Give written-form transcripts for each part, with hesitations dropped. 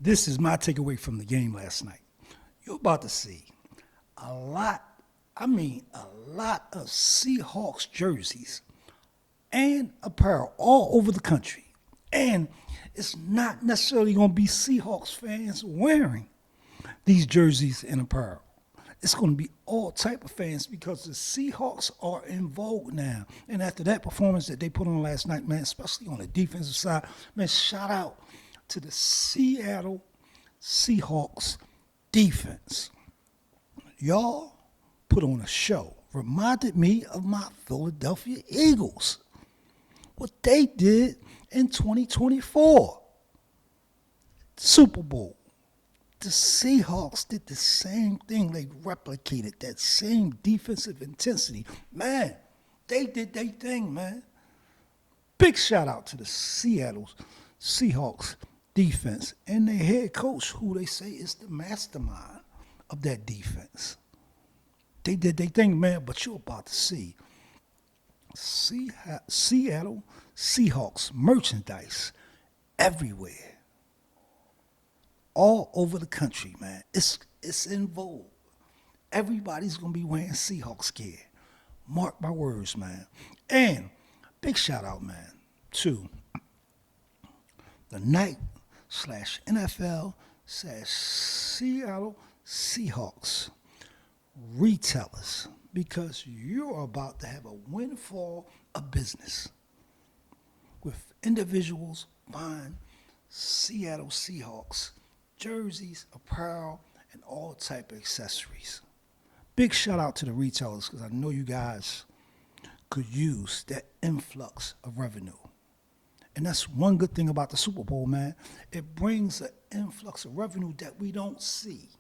This is my takeaway from the game last night. You're about to see a lot, a lot of Seahawks jerseys and apparel all over the country. And it's not necessarily going to be Seahawks fans wearing these jerseys and apparel. It's going to be all type of fans because the Seahawks are in vogue now. And after that performance that they put on last night, man, especially on the defensive side, man, shout out to the Seattle Seahawks defense. Y'all put on a show. Reminded me of my Philadelphia Eagles. What they did in 2024. Super Bowl. The Seahawks did the same thing. They replicated that same defensive intensity. Man, they did their thing, man. Big shout out to the Seattle Seahawks defense and their head coach, who they say is the mastermind of that defense. They did their thing, man, but you're about to see Seattle Seahawks merchandise everywhere. All over the country, man. It's in vogue. Everybody's going to be wearing Seahawks gear. Mark my words, man. And big shout out, man, to the Nike/NFL/Seattle Seahawks retailers, because you're about to have a windfall of business with individuals buying Seattle Seahawks jerseys, apparel, and all type of accessories. Big shout out to the retailers, because I know you guys could use that influx of revenue. And that's one good thing about the Super Bowl, man. It brings an influx of revenue that we don't see.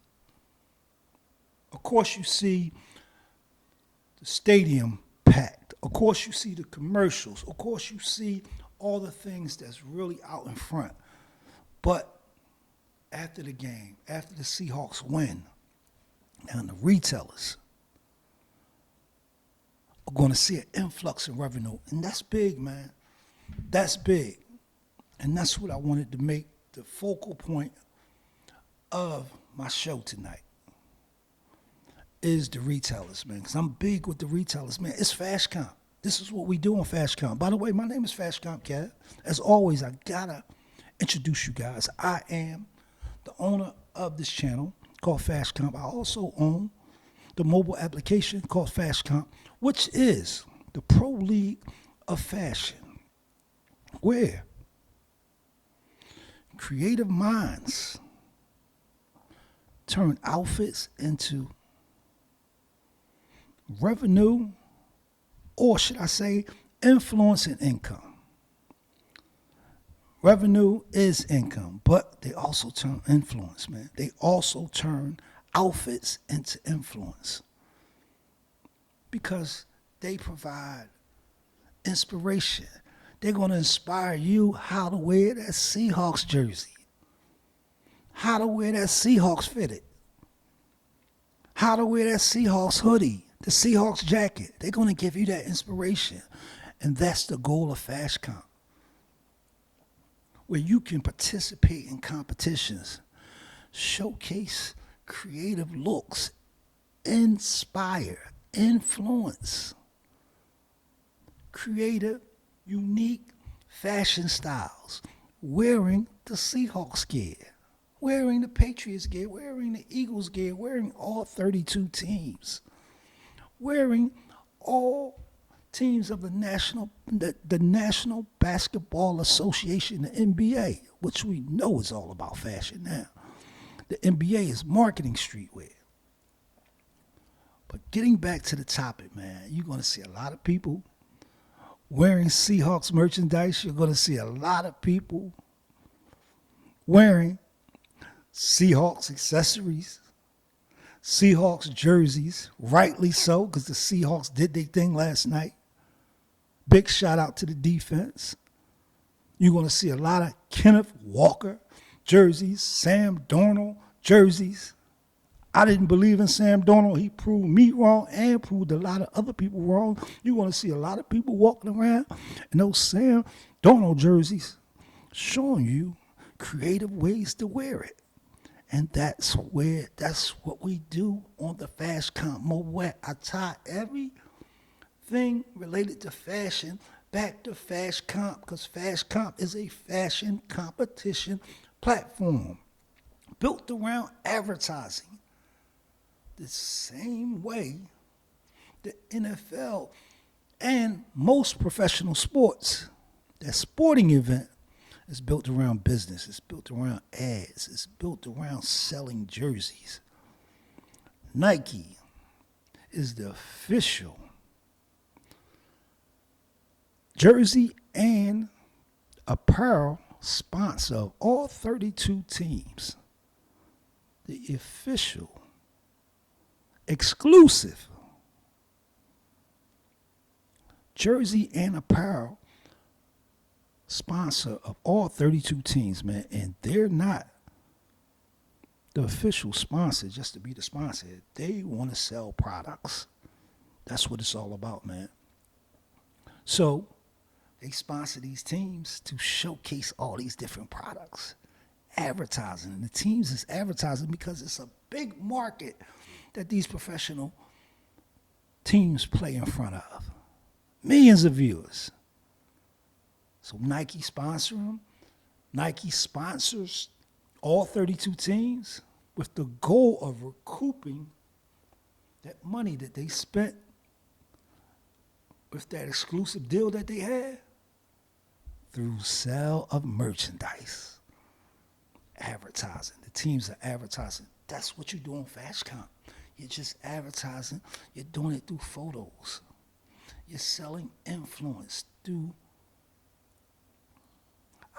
Of course, you see the stadium packed. Of course, you see the commercials. Of course, you see all the things that's really out in front. But after the game, after the Seahawks win, and the retailers are going to see an influx in revenue. And that's big, man. That's big. And that's what I wanted to make the focal point of my show tonight, is the retailers, man. Because I'm big with the retailers, man. It's Fast Comp. This is what we do on Fast Comp. By the way, my name is Fast Comp, Cat. As always, I got to introduce you guys. I am the owner of this channel called Fast Comp. I also own the mobile application called Fast Comp, which is the pro league of fashion, where creative minds turn outfits into revenue, or should I say influence and income. Revenue is income, but they also turn influence, man. They also turn outfits into influence, because they provide inspiration. They're going to inspire you how to wear that Seahawks jersey, how to wear that Seahawks fitted, how to wear that Seahawks hoodie, the Seahawks jacket. They're going to give you that inspiration. And that's the goal of Fast Comp, where you can participate in competitions, showcase creative looks, inspire, influence, creative, unique fashion styles, wearing the Seahawks gear, wearing the Patriots gear, wearing the Eagles gear, wearing all 32 teams, wearing all teams of the National Basketball Association, the NBA, which we know is all about fashion now. The NBA is marketing streetwear. But getting back to the topic, man, you're going to see a lot of people wearing Seahawks merchandise. You're going to see a lot of people wearing Seahawks accessories, Seahawks jerseys, rightly so, because the Seahawks did their thing last night. Big shout out to the defense. You're going to see a lot of Kenneth Walker jerseys, Sam Darnold jerseys. I didn't believe in Sam Darnold. He proved me wrong and proved a lot of other people wrong. You're going to see a lot of people walking around in those Sam Darnold jerseys, showing you creative ways to wear it. And that's what we do on the Fast Comp mobile app. I tie everything related to fashion back to Fast Comp because Fast Comp is a fashion competition platform built around advertising. The same way the NFL and most professional sports, that sporting event is built around business. It's built around ads. It's built around selling jerseys. Nike is the official jersey and apparel sponsor of all 32 teams. The official, exclusive jersey and apparel sponsor of all 32 teams, man. And they're not the official sponsor just to be the sponsor. They want to sell products. That's what it's all about, man. So they sponsor these teams to showcase all these different products. Advertising. And the teams is advertising because it's a big market that these professional teams play in front of. Millions of viewers. So Nike sponsor them. Nike sponsors all 32 teams with the goal of recouping that money that they spent with that exclusive deal that they had through sale of merchandise. Advertising. The teams are advertising. That's what you do on Fast Comp. You're just advertising. You're doing it through photos. You're selling influence through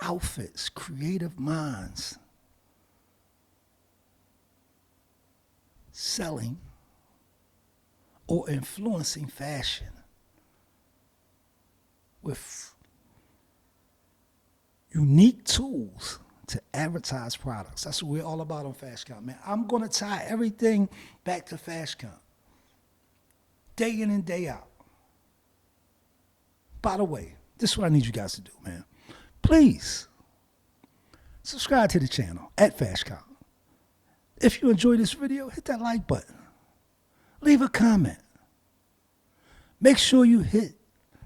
outfits, creative minds, selling or influencing fashion with unique tools to advertise products. That's what we're all about on Fast Comp, man. I'm going to tie everything back to Fast Comp, day in and day out. By the way, this is what I need you guys to do, man. Please subscribe to the channel at Fast Comp. If you enjoyed this video, hit that like button. Leave a comment. Make sure you hit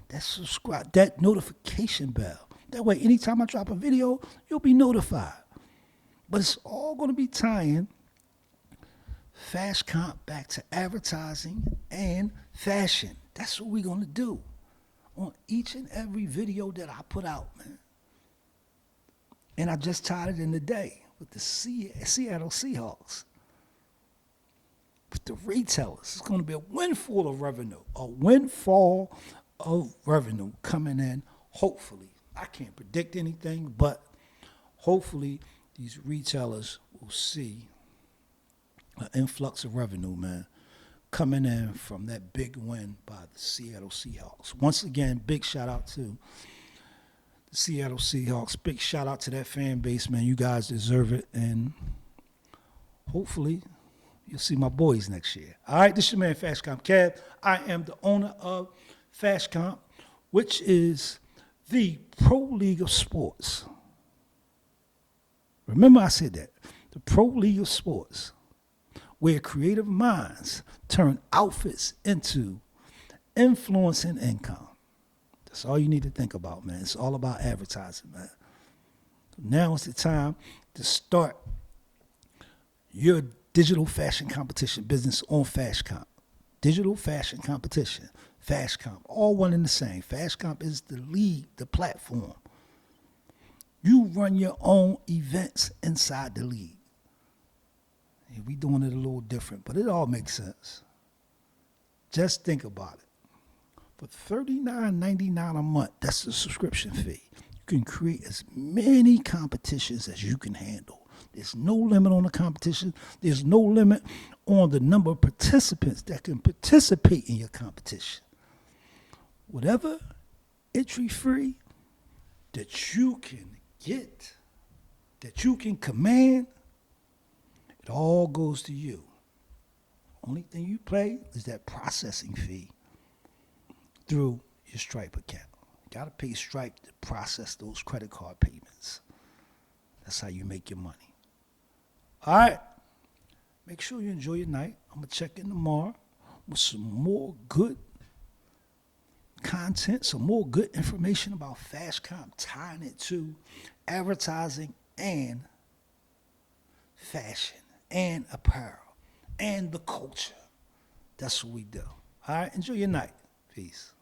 that notification bell. That way, anytime I drop a video, you'll be notified. But it's all going to be tying Fast Comp back to advertising and fashion. That's what we're going to do on each and every video that I put out, man. And I just tied it in today with the Seattle Seahawks. With the retailers. It's going to be a windfall of revenue coming in, hopefully. I can't predict anything, but hopefully these retailers will see an influx of revenue, man, coming in from that big win by the Seattle Seahawks. Once again, big shout out to the Seattle Seahawks. Big shout out to that fan base, man. You guys deserve it, and hopefully you'll see my boys next year. All right, this is your man, Fast Comp Kev. I am the owner of Fast Comp, which is the Pro League of Sports. Remember I said that. The Pro League of Sports, where creative minds turn outfits into influence and income. That's all you need to think about, man. It's all about advertising, man. Now is the time to start your digital fashion competition business on Fast Comp. Digital fashion competition, Fast Comp, all one and the same. Fast Comp is the league, the platform. You run your own events inside the league. And we doing it a little different, but it all makes sense. Just think about it. For $39.99 a month, that's the subscription fee. You can create as many competitions as you can handle. There's no limit on the competition. There's no limit on the number of participants that can participate in your competition. Whatever entry free that you can get, that you can command, it all goes to you. Only thing you pay is that processing fee through your Stripe account. You got to pay Stripe to process those credit card payments. That's how you make your money. All right. Make sure you enjoy your night. I'm going to check in tomorrow with some more good content, some more good information about FashCom, tying it to advertising and fashion and apparel and the culture. That's what we do. All right. Enjoy your night. Peace.